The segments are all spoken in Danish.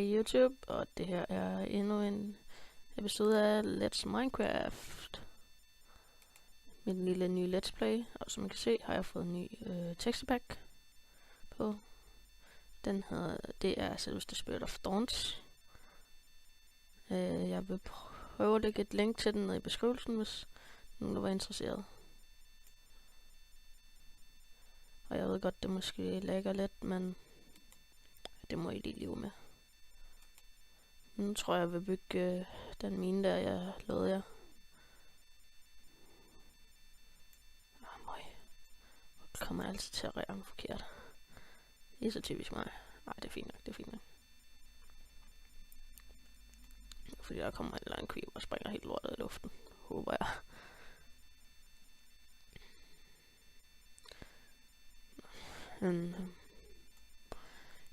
Hej YouTube, og det her er endnu en episode af Let's Minecraft. Min lille nye Let's Play, og som I kan se har jeg fået en ny texturepack på. Det er selveste Spirit of Thorns. Jeg vil prøve at lægge et link til den nede i beskrivelsen, hvis nogen der var interesseret. Og jeg ved godt, det måske lægger lidt, men det må I lige leve med. Nu tror jeg vil bygge den mine der, jeg lovede jer. Jeg kommer altid til at ramme forkert. Det er så typisk mig. Nej, det er fint nok, det er fint nok. Fordi der kommer en eller anden creeper og springer helt lortet i luften. Håber jeg.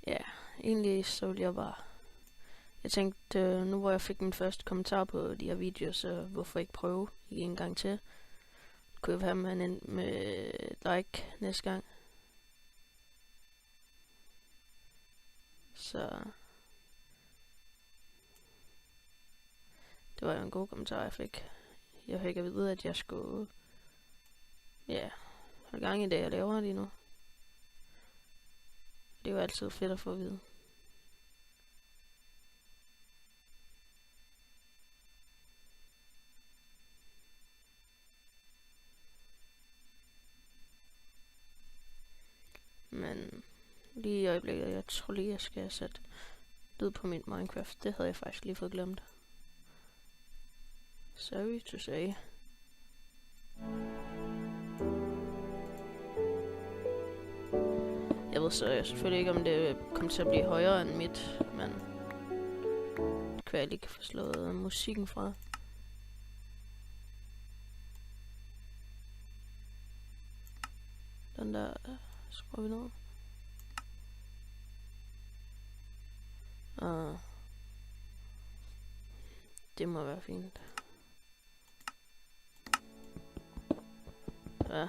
Ja, egentlig så ville jeg bare... Jeg tænkte, nu hvor jeg fik min første kommentar på de her videoer, så hvorfor ikke prøve en gang til? Kunne jeg have med like næste gang? Så... Det var jo en god kommentar, jeg fik. Jeg fik at vide, at jeg skulle... Ja, holde gang i det, jeg laver lige nu. Det er jo altid fedt at få at vide. Men lige i øjeblikket, jeg tror lige, jeg skal sætte lyd på mit Minecraft. Det havde jeg faktisk lige fået glemt. Sorry to say. Jeg ved så selvfølgelig ikke, om det kommer til at blive højere end mit, men det kan jeg lige få slået musikken fra. Den der skruer vi ned. Det må være fint. Ja,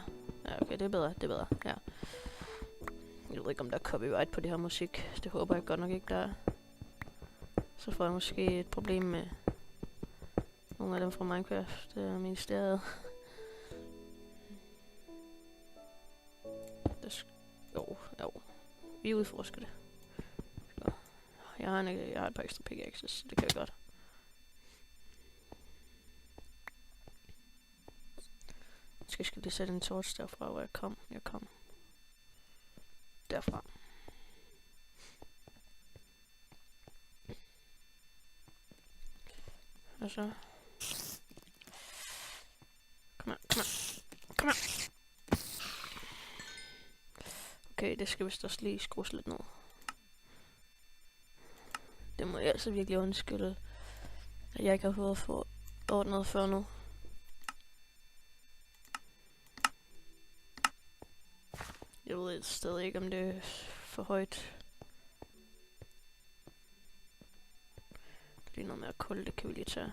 okay, det er bedre, ja. Jeg ved ikke, om der er copyright på det her musik. Det håber jeg godt nok ikke, der er. Så får jeg måske et problem med nogle af dem fra Minecraft ministeriet. Jo. Vi udforsker det. Jeg har et par ekstra pickaxes, så det kan vi godt. Jeg skal lige sætte en torch derfra, hvor jeg kom. Derfra. Og så... Kom her. Okay, det skal vist også lige skrues lidt ned. Det må jeg altså virkelig undskylde, at jeg ikke har fået for ordnet før nu. Jeg ved stadig ikke, om det er for højt. Lige noget mere kul, det kan vi lige tage.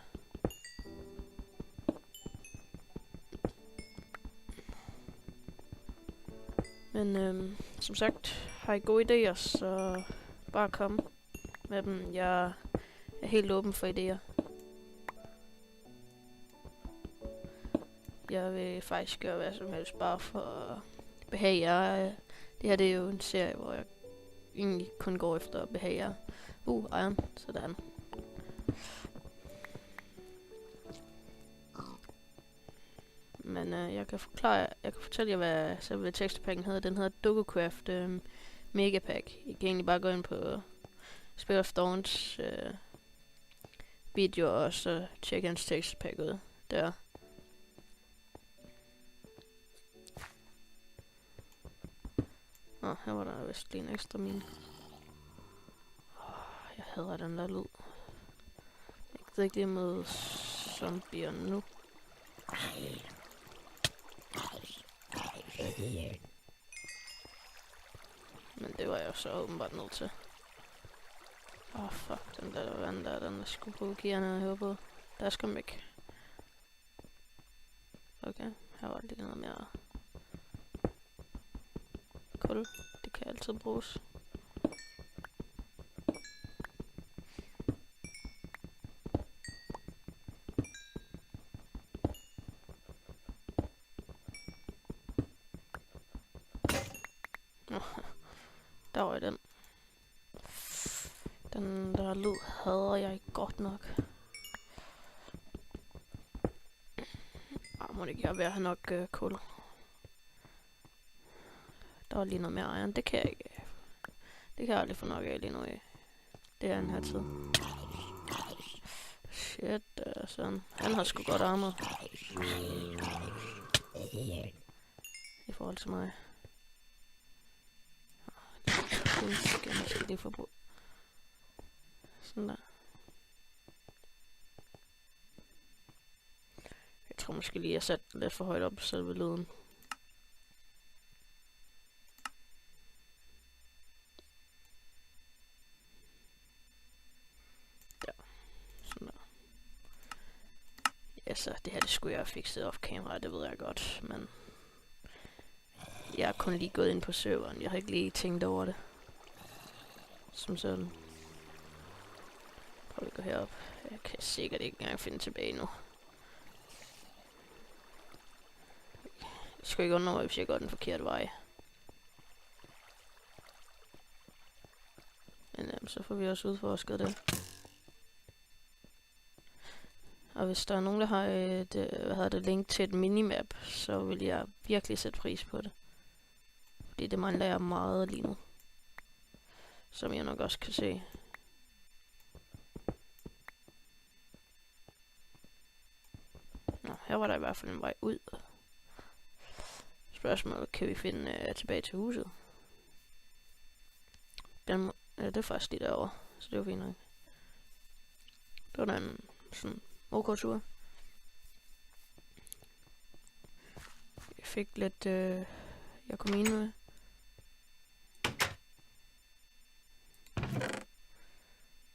Men som sagt, har I gode idéer, så bare kom med dem. Jeg er helt åben for idéer. Jeg vil faktisk gøre hvad som helst, bare for at behage jer. Det her det er jo en serie, hvor jeg egentlig kun går efter at behage jer. Iron, sådan. Men jeg kan fortælle jer, hvad selve texturepacken hedder. Den hedder Dogocraft Megapack. I kan egentlig bare gå ind på Spirit of Thorns video, og så tjekke hans texturepack ud der. Her var der vist lige en ekstra mine. Jeg hader den der lyd. Jeg gider ikke lige med zombier nu. Men det var jeg så åbenbart nødt til. Fuck, den der vand der, den er sgu provokerende at høre på. Der skal væk. Okay, her var lige noget mere kul. Det kan altid bruges. Der var den. Den der lyd hader jeg ikke godt nok. Må det ikke være, have nok kul. Der var lige noget mere iron. Det kan jeg ikke. Det kan jeg aldrig få nok af lige nu. Det er den her tid. Shit, sådan. Han har sgu godt armor. I forhold til mig. Det skal jeg lige få på. Sådan der. Jeg tror måske lige, jeg satte lidt for højt op selve lyden. Ja, sådan der. Ja, så det her, det skulle jeg have fikset off camera, det ved jeg godt, men jeg har kun lige gået ind på serveren. Jeg har ikke lige tænkt over det. Som sådan. Prøv at gå herop. Jeg kan sikkert ikke engang finde tilbage nu. Jeg skal ikke undre mig, hvis jeg går den forkerte vej. Men så får vi også udforsket det. Og hvis der er nogen, der har et link til et minimap, så vil jeg virkelig sætte pris på det. Fordi det mangler jeg meget lige nu. Som jeg nok også kan se. Nå, her var der i hvert fald en vej ud. Spørgsmålet, kan vi finde tilbage til huset? Den, det er faktisk lige derovre, så det var fint nok. Det var en sådan ok tur. Jeg fik lidt, jeg kom ind med.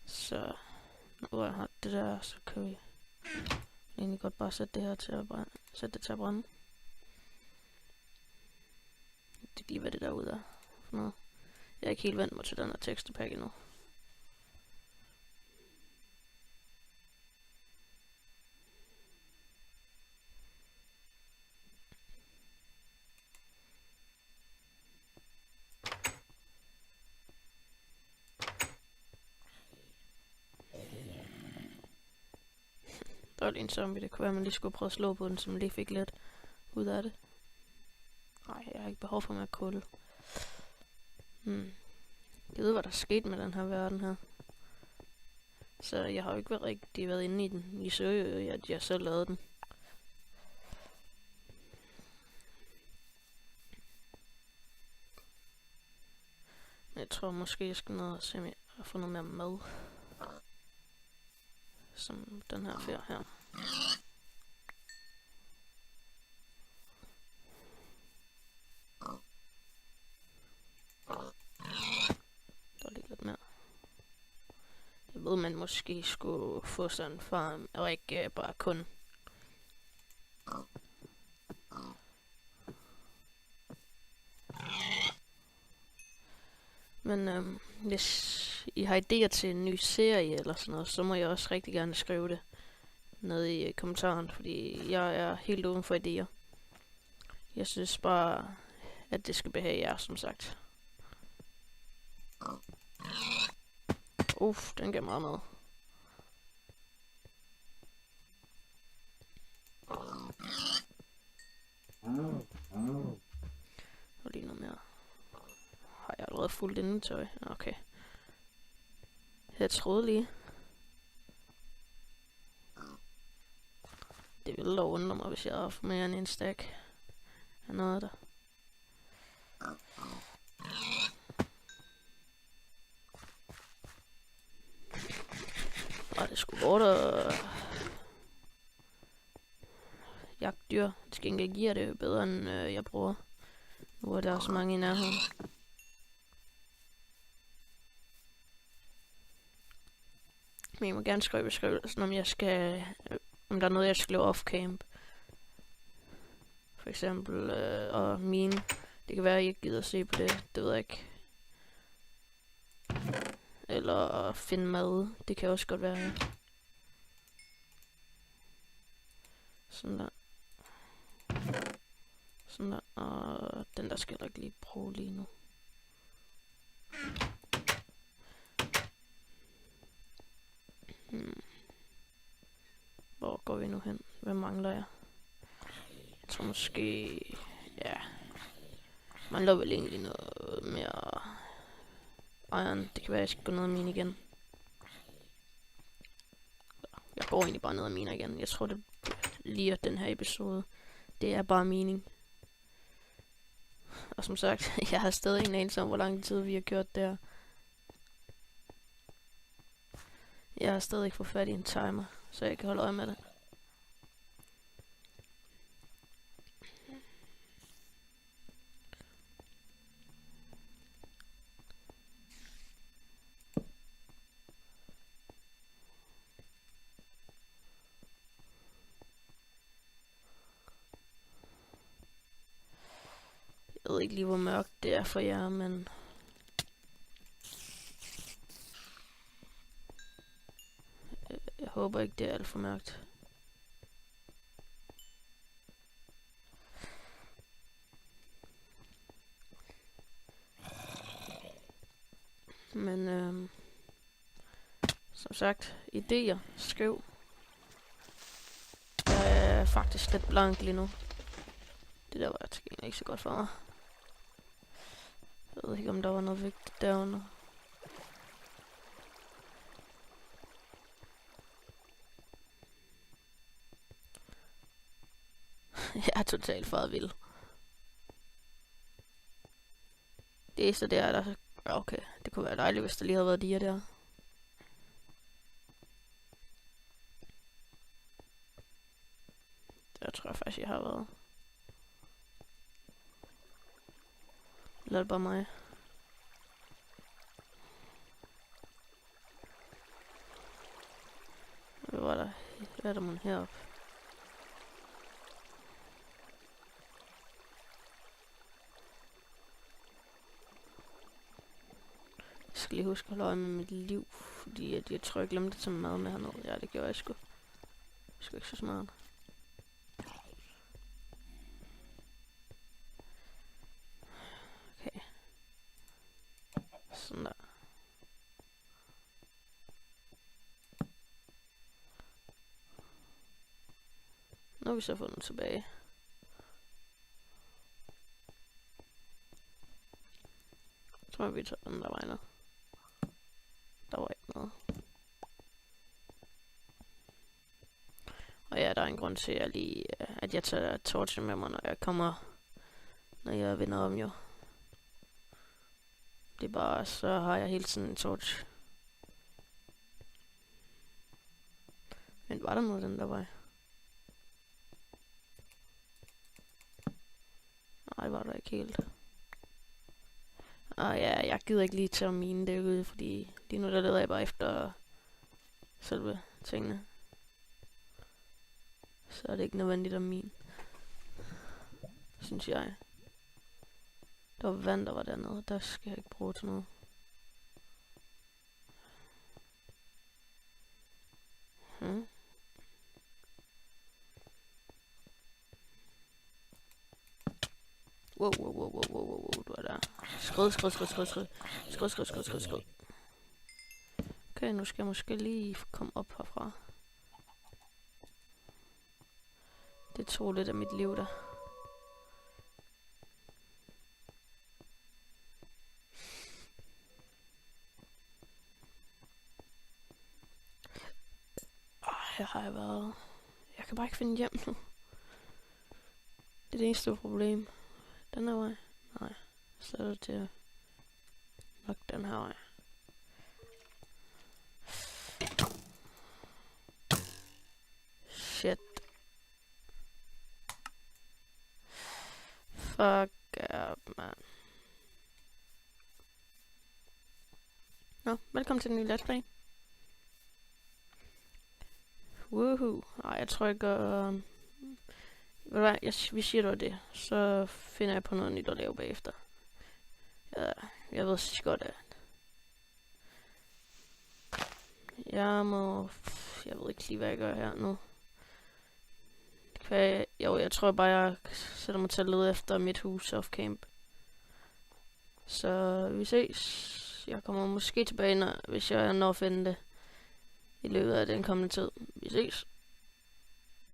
Så nu jeg har det der, så kan vi egentlig godt bare sætte det her til at brænde. Sætte det til at brænde. Det giver hvad det derude er for noget. Jeg er ikke helt vant mig til den her teksterpakke endnu. Der var lige en zombie, det kunne være, man lige skulle prøve at slå på den, så man lige fik lidt ud af det. Nej, jeg har ikke behov for mere kul. Jeg ved, hvad der er sket med den her verden her. Så jeg har jo ikke rigtig været inde i den. I så jo, at jeg selv lavede den. Jeg tror måske, jeg skal ned og se, om jeg har fået noget mere mad. Som den her fyr her. Der er lige lidt mere. Jeg ved, man måske skulle få sådan en farm, og ikke bare kun. Men hvis I har idéer til en ny serie eller sådan noget, så må jeg også rigtig gerne skrive det nede i kommentaren, fordi jeg er helt uden for idéer. Jeg synes bare, at det skal behage jer, som sagt. Den gav meget mad. Og lige noget mere. Har jeg allerede fuldt indetøj? Okay. Jeg troede lige. Det ville dog undre mig, hvis jeg havde haft mere end en stack af noget der. Og det skulle godt at jagtdyr. Til gengæld giver det bedre, end jeg bruger. Nu er der så mange i nærheden. Men I må gerne skrive i beskrivelsen, om jeg skal, om der er noget, jeg skal lave off-camp. For eksempel, og mine. Det kan være, at I ikke gider at se på det. Det ved jeg ikke. Eller finde mad. Det kan også godt være. Sådan der. Sådan der. Og den der skal jeg ikke lige bruge lige nu. Hvor går vi nu hen? Hvad mangler jeg? Jeg tror måske... Ja... Mangler vel egentlig noget mere... Iron. Det kan være, at jeg skal gå ned og mine igen. Jeg går egentlig bare ned og miner igen. Jeg tror, det lige den her episode. Det er bare mining. Og som sagt, jeg har stadig en anelse om, hvor lang tid vi har kørt der. Jeg har stadig ikke fået fat i en timer, så jeg kan holde øje med det. Jeg ved ikke lige, hvor mørkt det er for jer, men... Jeg håber ikke, det er alt for mørkt. Men som sagt, idéer, skriv. Jeg er faktisk lidt blank lige nu. Det der var til gengæld ikke så godt for mig. Jeg ved ikke, om der var noget vigtigt derunder. Jeg er totalt faret vild. Det eneste der er der... Okay, det kunne være dejligt, hvis der lige havde været diger der. Der tror jeg faktisk, jeg har været. Eller er det bare mig? Hvad var der? Hvad er der mon heroppe? Jeg skal lige huske at holde øje med mit liv, fordi jeg tror, jeg glemte at tage mad med hernede. Ja, det gjorde jeg sgu. Det er ikke så smart. Okay. Sådan der. Nu har vi så fået den tilbage. Jeg tror, vi tager den der vej nu. Der var ikke noget. Og ja, der er en grund til, at jeg tager torchen med mig, når jeg vender om jo. Det er bare, så har jeg hele tiden en torch. Men var der noget den der vej? Nej, var der ikke helt. Og ja, jeg gider ikke lige til at mine derude, fordi lige nu der leder jeg bare efter selve tingene. Så er det ikke nødvendigt at mine. Synes jeg. Der var vand, der var dernede. Der skal jeg ikke bruge til noget. Wow, du er der. Skrød. Okay, nu skal jeg måske lige komme op herfra. Det tog lidt af mit liv der. Her har jeg været. Jeg kan bare ikke finde hjem nu. Det er det eneste problem. Den her vej? Nej. Så er det til nok den her vej. Shit. Fuck up, man. Nå, velkommen til den nye Let's Play. Woohoo. Ej, jeg tror ikke... Ved du hvad, vi siger det, så finder jeg på noget nyt at lave bagefter. Ja, jeg ved så godt, at... Jeg ved ikke lige, hvad jeg gør her nu. Jeg tror bare, jeg sætter mig til at lede efter mit hus off-camp. Så vi ses. Jeg kommer måske tilbage, hvis jeg når at finde det i løbet af den kommende tid. Vi ses.